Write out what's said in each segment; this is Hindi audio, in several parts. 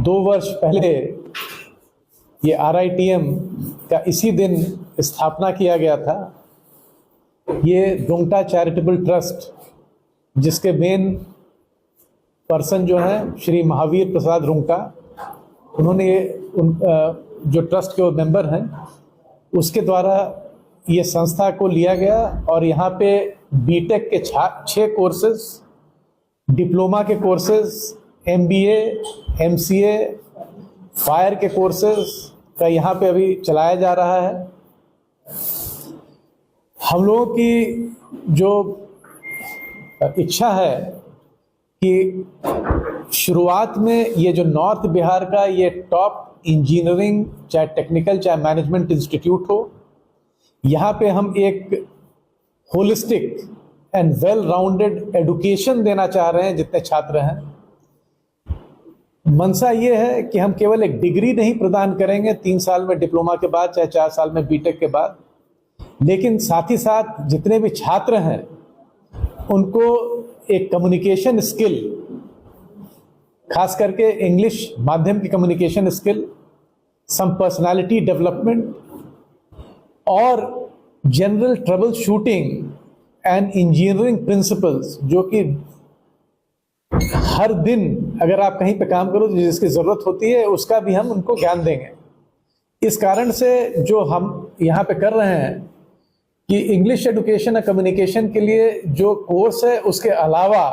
2 वर्ष पहले ये RITM का इसी दिन स्थापना किया गया था। ये रुंगटा चैरिटेबल ट्रस्ट, जिसके मेन पर्सन जो हैं श्री महावीर प्रसाद रुंगटा, उन्होंने जो ट्रस्ट के वो मेंबर हैं, उसके द्वारा ये संस्था को लिया गया और यहाँ पे बीटेक के 6 कोर्सेज, डिप्लोमा के कोर्सेज, MBA, MCA, फायर के कोर्सेज का यहाँ पे अभी चलाया जा रहा है। हम लोगों की जो इच्छा है कि शुरुआत में ये जो नॉर्थ बिहार का ये टॉप इंजीनियरिंग, चाहे टेक्निकल चाहे मैनेजमेंट इंस्टीट्यूट हो, यहाँ पे हम एक holistic and well rounded education देना चाह रहे हैं जितने छात्र हैं। मनसा ये है कि हम केवल एक डिग्री नहीं प्रदान करेंगे 3 साल में डिप्लोमा के बाद, चाहे 4 साल में बीटेक के बाद, लेकिन साथ ही साथ जितने भी छात्र हैं उनको एक कम्युनिकेशन स्किल, खास करके इंग्लिश माध्यम की communication skill, some personality development और general trouble shooting and engineering principles, जो कि हर दिन अगर आप कहीं पे काम करो तो जिसकी ज़रूरत होती है उसका भी हम उनको ज्ञान देंगे। इस कारण से जो हम यहाँ पे कर रहे हैं कि इंग्लिश एजुकेशन और कम्युनिकेशन के लिए जो कोर्स है उसके अलावा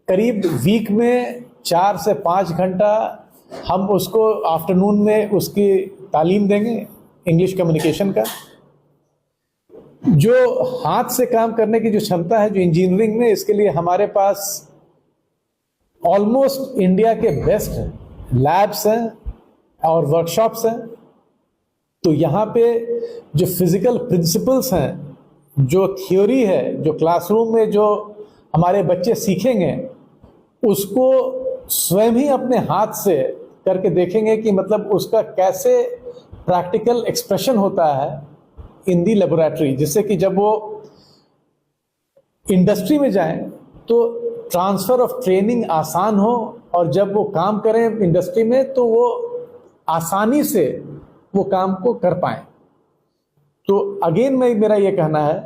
करीब वीक में 4 से 5 घंटा हम उसको आफ्टरनून में उसकी तालीम देंगे इंग्लिश कम्युनिकेशन का। जो हाथ से काम करने की जो क्षमता है जो इंजीनियरिंग में, इसके लिए हमारे पास ऑलमोस्ट इंडिया के बेस्ट लैब्स हैं और वर्कशॉप्स हैं। तो यहाँ पे जो फिजिकल प्रिंसिपल्स हैं, जो थ्योरी है, जो क्लासरूम में जो हमारे बच्चे सीखेंगे, उसको स्वयं ही अपने हाथ से करके देखेंगे कि मतलब उसका कैसे प्रैक्टिकल एक्सप्रेशन होता है इन दी लेबोरेटरी, जिससे कि जब वो इंडस्ट्री में जाएं तो ट्रांसफ़र ऑफ ट्रेनिंग आसान हो और जब वो काम करें इंडस्ट्री में तो वो आसानी से वो काम को कर पाएं। तो अगेन मेरा ये कहना है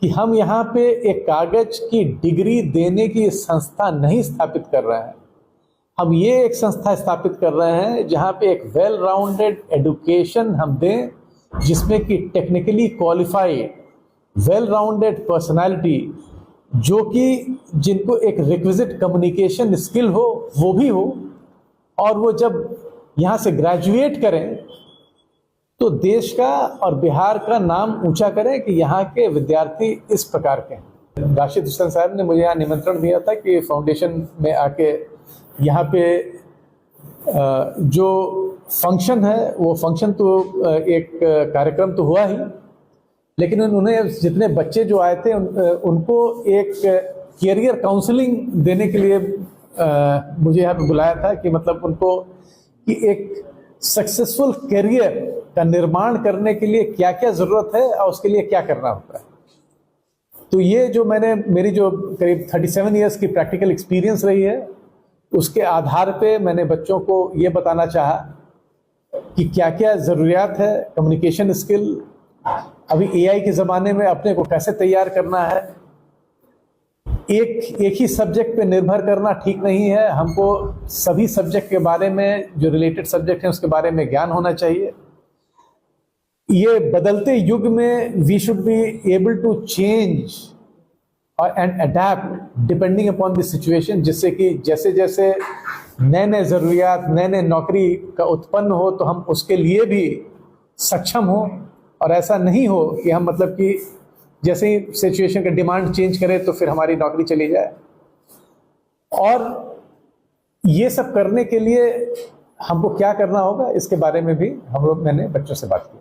कि हम यहाँ पे एक कागज की डिग्री देने की संस्था नहीं स्थापित कर रहे हैं। हम ये एक संस्था स्थापित कर रहे हैं जहाँ पे एक वेल राउंडेड एजुकेशन हम दें, जिसमें कि technically qualified well rounded personality, जो कि जिनको एक रिक्विजिट कम्युनिकेशन स्किल हो वो भी हो, और वो जब यहाँ से ग्रेजुएट करें तो देश का और बिहार का नाम ऊंचा करें कि यहाँ के विद्यार्थी इस प्रकार के हैं। राशिद हुसैन साहब ने मुझे यहाँ निमंत्रण दिया था कि फाउंडेशन में आके यहाँ पे जो फंक्शन है वो फंक्शन तो एक कार्यक्रम तो हुआ ही, लेकिन उन्होंने जितने बच्चे जो आए थे उनको एक कैरियर काउंसलिंग देने के लिए मुझे यहाँ पे बुलाया था कि मतलब उनको कि एक सक्सेसफुल करियर का निर्माण करने के लिए क्या क्या ज़रूरत है और उसके लिए क्या करना होता है। तो ये जो मेरी जो करीब 37 इयर्स की प्रैक्टिकल एक्सपीरियंस रही है, उसके आधार पे मैंने बच्चों को ये बताना चाहा कि क्या क्या ज़रूरियात है कम्युनिकेशन स्किल, अभी AI के ज़माने में अपने को कैसे तैयार करना है। एक ही सब्जेक्ट पे निर्भर करना ठीक नहीं है, हमको सभी सब्जेक्ट के बारे में, जो रिलेटेड सब्जेक्ट हैं उसके बारे में ज्ञान होना चाहिए। ये बदलते युग में we should be able to change and adapt depending upon the situation, जिससे कि जैसे जैसे नए नए ज़रूरियात, नए नए नौकरी का उत्पन्न हो तो हम उसके लिए भी सक्षम हो, और ऐसा नहीं हो कि हम मतलब कि जैसे ही सिचुएशन का डिमांड चेंज करें तो फिर हमारी नौकरी चली जाए। और ये सब करने के लिए हमको क्या करना होगा, इसके बारे में भी मैंने बच्चों से बात की।